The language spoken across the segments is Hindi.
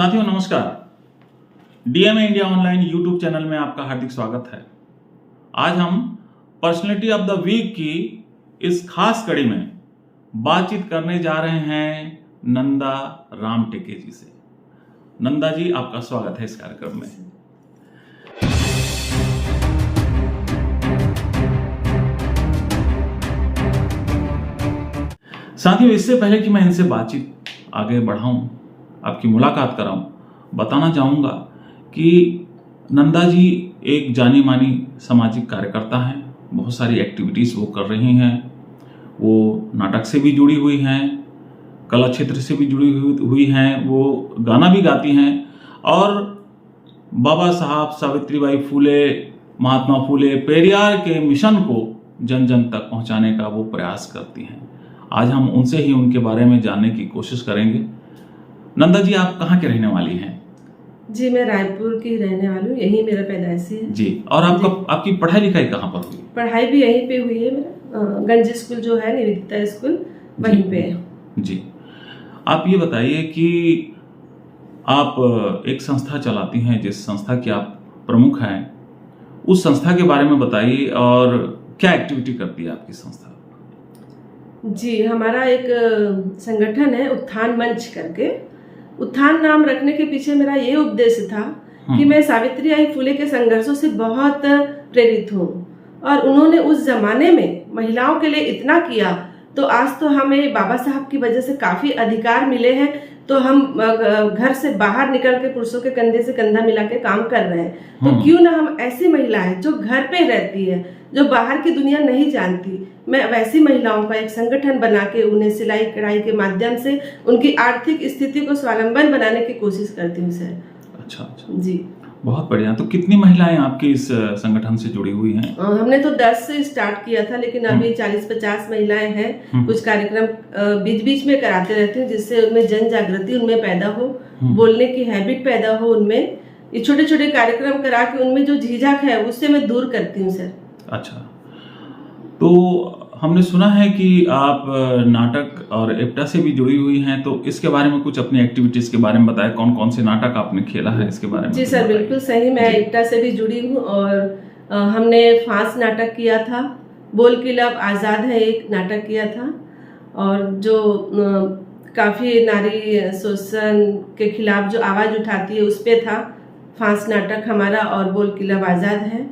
साथियों नमस्कार। DMA India online YouTube channel में आपका हार्दिक स्वागत है। आज हम पर्सनैलिटी ऑफ द वीक की इस खास कड़ी में बातचीत करने जा रहे हैं नंदा राम टेके जी से। नंदा जी, आपका स्वागत है इस कार्यक्रम में। साथियों, इससे पहले कि मैं इनसे बातचीत आगे बढ़ाऊं, आपकी मुलाकात कराऊं, बताना चाहूँगा कि नंदा जी एक जानी मानी सामाजिक कार्यकर्ता हैं। बहुत सारी एक्टिविटीज़ वो कर रही हैं। वो नाटक से भी जुड़ी हुई हैं, कला क्षेत्र से भी जुड़ी हुई हैं, वो गाना भी गाती हैं और बाबा साहब सावित्रीबाई फूले, महात्मा फूले, पेरियार के मिशन को जन जन तक पहुंचाने का वो प्रयास करती हैं। आज हम उनसे ही उनके बारे में जानने की कोशिश करेंगे। नंदा जी, आप कहाँ के रहने वाली हैं? जी, मैं रायपुर की रहने वाली हूँ, यही मेरा पैदाइशी है जी। और आपकी पढ़ाई लिखाई कहाँ पर हुई? पढ़ाई भी यहीं पे हुई है। मेरा गंज स्कूल जो है, निवेदिता स्कूल, वहीं पे है। जी। आप ये बताइए कि आप एक संस्था चलाती हैं, जिस संस्था की आप प्रमुख हैं, उस संस्था के बारे में बताइए और क्या एक्टिविटी करती है आपकी संस्था? जी, हमारा एक संगठन है उत्थान मंच करके। उत्थान नाम रखने के पीछे मेरा ये उद्देश्य था कि मैं सावित्रीबाई फूले के संघर्षों से बहुत प्रेरित हूँ और उन्होंने उस जमाने में महिलाओं के लिए इतना किया, तो आज तो हमें बाबा साहब की वजह से काफी अधिकार मिले हैं। तो हम घर से बाहर निकल के पुरुषों के कंधे से कंधा मिला के काम कर रहे हैं। तो क्यों ना हम ऐसी महिलाएं जो घर पे रहती है, जो बाहर की दुनिया नहीं जानती, मैं वैसी महिलाओं का एक संगठन बना के उन्हें सिलाई कढ़ाई के माध्यम से उनकी आर्थिक स्थिति को स्वावलंबन बनाने की कोशिश करती हूँ सर। अच्छा अच्छा जी, बहुत बढ़िया। तो कितनी महिलाएं आपके इस संगठन से जुड़ी हुई हैं? हमने तो 10 से स्टार्ट किया था, लेकिन अभी 40-50 महिलाएं हैं। कुछ कार्यक्रम बीच बीच में कराते रहते हैं, जिससे उनमें जन जागृति उनमें पैदा हो, बोलने की हैबिट पैदा हो उनमें। ये छोटे छोटे कार्यक्रम करा के उनमें जो झिझक है उससे मैं दूर करती हूँ सर। अच्छा, तो हमने सुना है कि आप नाटक और एप्टा से भी जुड़ी हुई हैं, तो इसके बारे में कुछ अपनी एक्टिविटीज के बारे में बताएं। कौन कौन से नाटक आपने खेला है, इसके बारे में? जी सर, बिल्कुल सही। मैं एप्टा से भी जुड़ी हूँ और हमने फांस नाटक किया था, बोल के लब आज़ाद है एक नाटक किया था, और जो काफ़ी नारी शोषण के खिलाफ जो आवाज़ उठाती है उस पर था फांस नाटक हमारा, और बोल के लब आज़ाद है।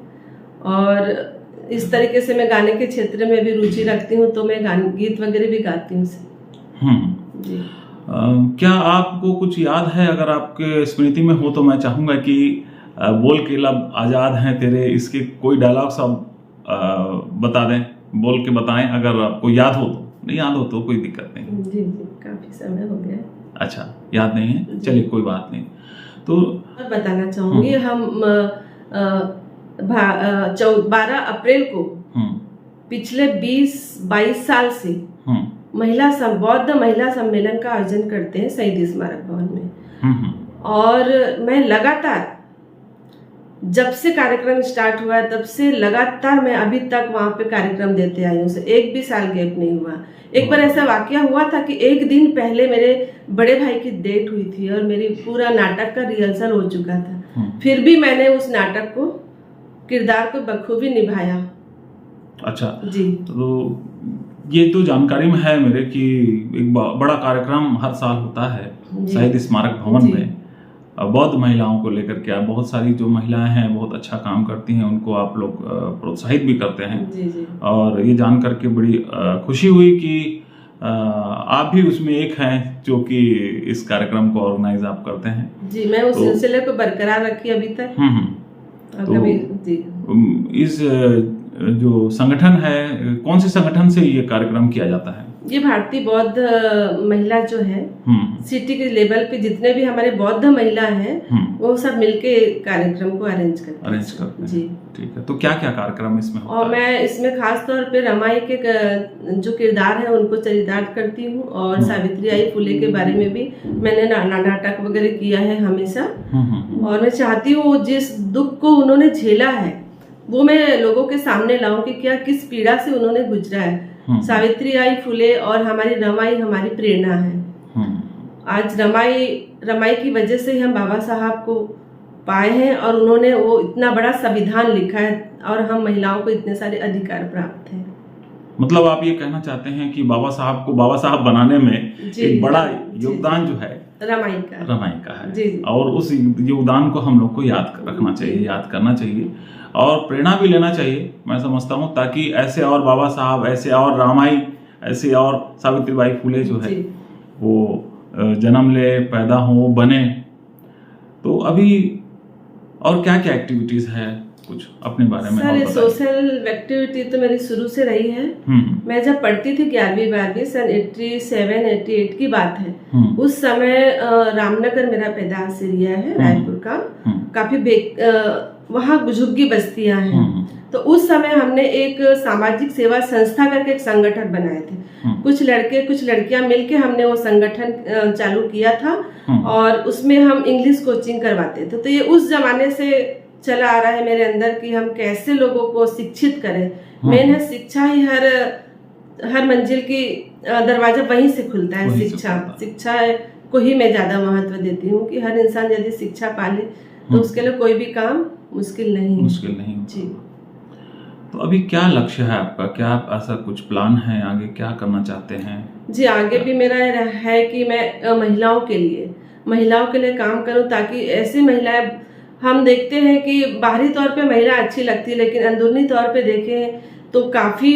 और इस तरीके से मैं गाने के क्षेत्र में भी रुचि रखती हूँ, तो मैं गीत वगैरह भी गाती हूँ। जी। क्या आपको कुछ याद है? अगर आपके स्मृति में हो तो मैं चाहूँगा कि बोल के लब आज़ाद हैं तेरे, इसके कोई डायलॉग्स आप बता दें, बोल के बताएं। अगर आपको याद हो तो, नहीं याद हो तो कोई दिक्कत नहीं। जी जी, काफ़ी समय हो गया। अच्छा, याद नहीं है, चलिए कोई बात नहीं। तो बताना चाहूँगी, हम 12 अप्रैल को पिछले 20-22 साल से बौद्ध महिला सम्मेलन का आयोजन करते हैं शहीद स्मारक भवन में। और मैं लगातार, जब से कार्यक्रम स्टार्ट हुआ तब से लगातार मैं अभी तक वहां पे कार्यक्रम देते आई हूँ। एक भी साल गैप नहीं हुआ। एक बार ऐसा वाकया हुआ था कि एक दिन पहले मेरे बड़े भाई की डेट हुई थी और मेरी पूरा नाटक का रिहर्सल हो चुका था, फिर भी मैंने उस नाटक को, किरदार को बखूबी निभाया। अच्छा जी। तो ये तो जानकारी में है मेरे कि एक बड़ा कार्यक्रम हर साल होता है शहीद स्मारक भवन में, बौद्ध महिलाओं को लेकर के। बहुत सारी जो महिलाएं हैं बहुत अच्छा काम करती हैं, उनको आप लोग प्रोत्साहित भी करते हैं। जी जी। और ये जान करके बड़ी खुशी हुई कि आप भी उसमें एक हैं जो कि इस कार्यक्रम को ऑर्गेनाइज आप करते हैं। जी, मैं उस सिलसिले को बरकरार रखी अभी तक। तो इस जो संगठन है, कौन से संगठन से ये कार्यक्रम किया जाता है? ये भारतीय बौद्ध महिला जो है, सिटी के लेवल पे जितने भी हमारे बौद्ध महिला हैं वो सब मिलके कार्यक्रम को अरेंज करते हैं। जी, ठीक है। तो क्या क्या कार्यक्रम इसमें होता है? और मैं इसमें खास तौर पे रमाई के जो किरदार है उनको चरितार्थ करती हूँ, और सावित्रीबाई फूले के बारे में भी मैंने नाटक वगैरह किया है हमेशा। और मैं चाहती हूँ जिस दुख को उन्होंने झेला है वो मैं लोगों के सामने लाऊं कि क्या किस पीड़ा से उन्होंने गुजरा है। सावित्रीबाई फूले और हमारी रमाई हमारी प्रेरणा है। आज रमाई की वजह से ही हम बाबा साहब को पाए हैं और उन्होंने वो इतना बड़ा संविधान लिखा है और हम महिलाओं को इतने सारे अधिकार प्राप्त हैं। मतलब आप ये कहना चाहते हैं कि बाबा साहब को बाबा साहब बनाने में एक बड़ा योगदान जो है रमाई का है। जी। और उस योगदान को हम लोग को याद रखना चाहिए, याद करना चाहिए और प्रेरणा भी लेना चाहिए, मैं समझता हूँ, ताकि ऐसे और बाबा साहब, ऐसे और रामाई, ऐसे और सावित्रीबाई फुले जो है वो जन्म ले, पैदा हो, बने। तो अभी और क्या क्या एक्टिविटीज है, कुछ अपने बारे में सर? सोशल एक्टिविटी तो मेरी शुरू से रही है। मैं जब पढ़ती थी 11वीं 12वीं, सन 87-88 की बात है। उस समय रामनगर मेरा पैदाश एरिया है, रायपुर का। काफी वहाँ झुग्गी बस्तियां हैं। तो उस समय हमने एक सामाजिक सेवा संस्था करके एक संगठन बनाए थे। कुछ लड़के कुछ लड़कियां मिलके हमने वो संगठन चालू किया था और उसमें हम इंग्लिश कोचिंग करवाते थे। तो ये उस जमाने से चला आ रहा है मेरे अंदर कि हम कैसे लोगों को शिक्षित करें। मेन है शिक्षा ही हर मंजिल की दरवाजा वहीं से खुलता है। शिक्षा को ही मैं ज्यादा महत्व देती हूँ कि हर इंसान यदि शिक्षा पाले तो उसके लिए कोई भी काम मुश्किल नहीं जी। तो अभी क्या लक्ष्य है आपका? क्या आप ऐसा कुछ प्लान है, आगे क्या करना चाहते हैं? जी, आगे भी मेरा है कि मैं महिलाओं के लिए काम करूं, ताकि ऐसी महिलाएं, हम देखते हैं कि बाहरी तौर पे महिला अच्छी लगती है लेकिन अंदरूनी तौर पे देखें तो काफी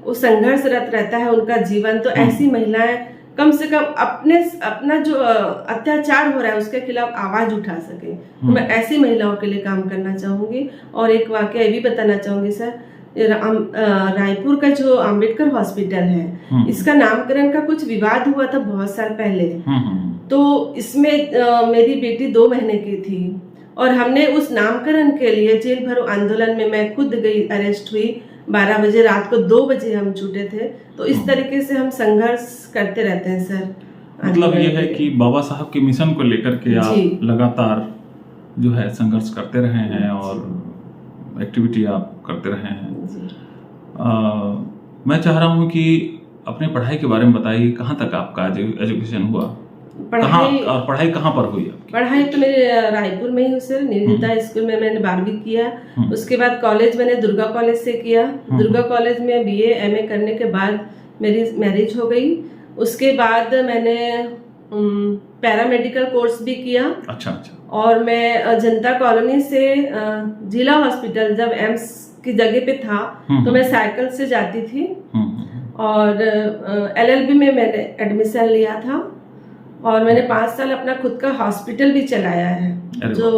संघर्षरत रहता है उनका जीवन। तो ऐसी महिलाएं कम से कम अपना जो अत्याचार हो रहा है उसके खिलाफ आवाज उठा सके। तो मैं ऐसी महिलाओं के लिए काम करना चाहूंगी। और एक वाकया ये भी बताना चाहूंगी सर, रायपुर का जो अंबेडकर हॉस्पिटल है, इसका नामकरण का कुछ विवाद हुआ था बहुत साल पहले। तो इसमें मेरी बेटी 2 महीने की थी और हमने उस नामकरण के लिए जेल भरो आंदोलन में मैं खुद गई, अरेस्ट हुई। 12 बजे रात को 2 बजे हम छूटे थे। तो इस तरीके से हम संघर्ष करते रहते हैं सर। मतलब ये है कि बाबा साहब के मिशन को लेकर के आप लगातार जो है संघर्ष करते रहे हैं और एक्टिविटी आप करते रहे हैं। मैं चाह रहा हूँ कि अपने पढ़ाई के बारे में बताइए, कहाँ तक आपका एजुकेशन हुआ? पढ़ाई कहाँ पर हुई आपकी? पढ़ाई तो मेरे रायपुर में ही सर, निर्मिता स्कूल में मैंने 12वीं किया। उसके बाद कॉलेज मैंने दुर्गा कॉलेज से किया। दुर्गा कॉलेज में BA MA करने के बाद मेरी मैरिज हो गई। उसके बाद मैंने पैरामेडिकल कोर्स भी किया। अच्छा। और मैं जनता कॉलोनी से जिला हॉस्पिटल, जब एम्स की जगह पे था तो मैं साइकिल से जाती थी। और LLB में मैंने एडमिशन लिया था और मैंने 5 साल अपना खुद का हॉस्पिटल भी चलाया है, जो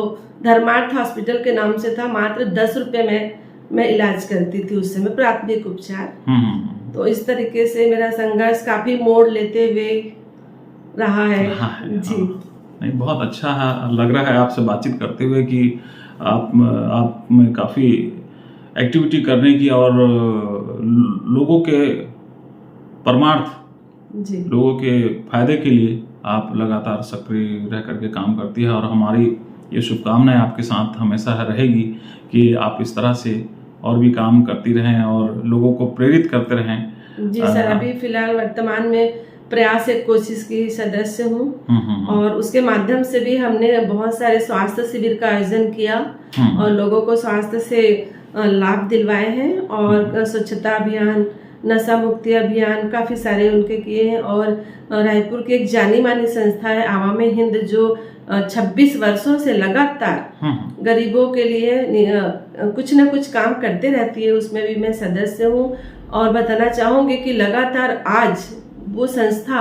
धर्मार्थ हॉस्पिटल के नाम से था। मात्र 10 रुपए में मैं इलाज करती थी उस समय, प्राथमिक उपचार। तो इस तरीके से मेरा संघर्ष काफी मोड़ लेते हुए रहा है जी। नहीं, बहुत अच्छा है, लग रहा है आपसे बातचीत करते हुए कि आप में काफी एक्टिविटी करने की और लोगों के परमार्थ जी, लोगों के फायदे के लिए आप लगातार सक्रिय रह करके काम करती है। और हमारी ये शुभकामनाएं आपके साथ हमेशा रहेगी कि आप इस तरह से और भी काम करती रहें और लोगों को प्रेरित करते रहें। जी सर, अभी फिलहाल वर्तमान में प्रयास एक कोशिश की सदस्य हूँ और उसके माध्यम से भी हमने बहुत सारे स्वास्थ्य शिविर का आयोजन किया और लोगों को स्वास्थ्य से लाभ दिलवाए हैं। और स्वच्छता अभियान, नशा मुक्ति अभियान काफी सारे उनके किए हैं। और रायपुर की एक जानी मानी संस्था है आवाम हिंद, जो 26 वर्षों से लगातार गरीबों के लिए कुछ न कुछ काम करते रहती है, उसमें भी मैं सदस्य हूँ। और बताना चाहूंगी कि लगातार आज वो संस्था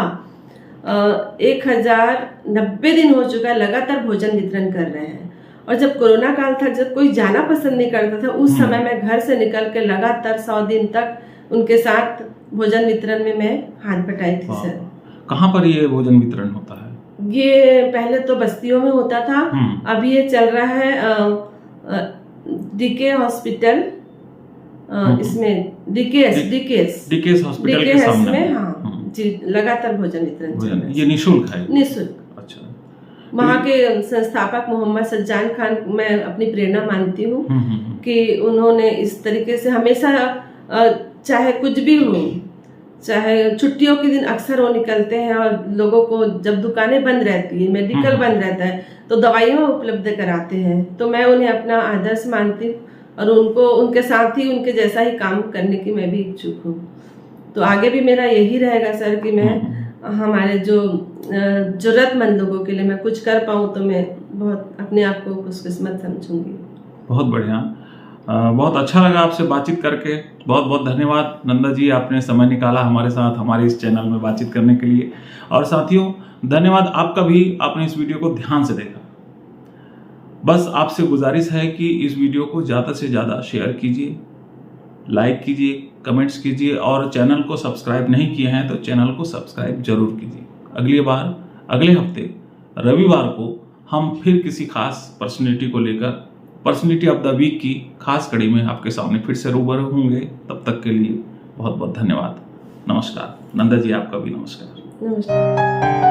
1090 दिन हो चुका है, लगातार भोजन वितरण कर रहे हैं। और जब कोरोना काल था, जब कोई जाना पसंद नहीं करता था, उस समय मैं घर से निकल के लगातार 100 दिन तक उनके साथ भोजन वितरण में मैं हाथ बटाई थी सर। कहाँ पर ये भोजन वितरण होता है? ये पहले तो बस्तियों में होता था, अभी ये चल रहा है DK हॉस्पिटल, इसमें DKS हॉस्पिटल के सामने में। हाँ जी, लगातार भोजन वितरण ये निःशुल्क है? निःशुल्क। अच्छा। वहाँ के संस्थापक मोहम्मद सज्जान खान मैं अपनी प्रेरणा मानती हूँ कि उन्होंने इस तरीके से हमेशा, चाहे कुछ भी हो, चाहे छुट्टियों के दिन अक्सर वो निकलते हैं और लोगों को, जब दुकानें बंद रहती है, मेडिकल बंद रहता है, तो दवाइयाँ उपलब्ध कराते हैं। तो मैं उन्हें अपना आदर्श मानती हूँ और उनको, उनके साथ ही उनके जैसा ही काम करने की मैं भी इच्छुक हूँ। तो आगे भी मेरा यही रहेगा सर कि मैं हमारे जो जरूरतमंद लोगों के लिए मैं कुछ कर पाऊँ, तो मैं बहुत अपने आप को खुशकिस्मत समझूंगी। बहुत बढ़िया, बहुत अच्छा लगा आपसे बातचीत करके। बहुत बहुत धन्यवाद नंदा जी, आपने समय निकाला हमारे साथ हमारे इस चैनल में बातचीत करने के लिए। और साथियों, धन्यवाद आपका भी, आपने इस वीडियो को ध्यान से देखा। बस आपसे गुजारिश है कि इस वीडियो को ज़्यादा से ज़्यादा शेयर कीजिए, लाइक कीजिए, कमेंट्स कीजिए, और चैनल को सब्सक्राइब नहीं किए हैं तो चैनल को सब्सक्राइब जरूर कीजिए। अगली बार, अगले हफ्ते रविवार को हम फिर किसी खास पर्सनैलिटी को लेकर, पर्सनैलिटी ऑफ द वीक की खास कड़ी में आपके सामने फिर से रूबरू होंगे। तब तक के लिए बहुत बहुत धन्यवाद। नमस्कार। नंदा जी, आपका भी नमस्कार। नमस्कार।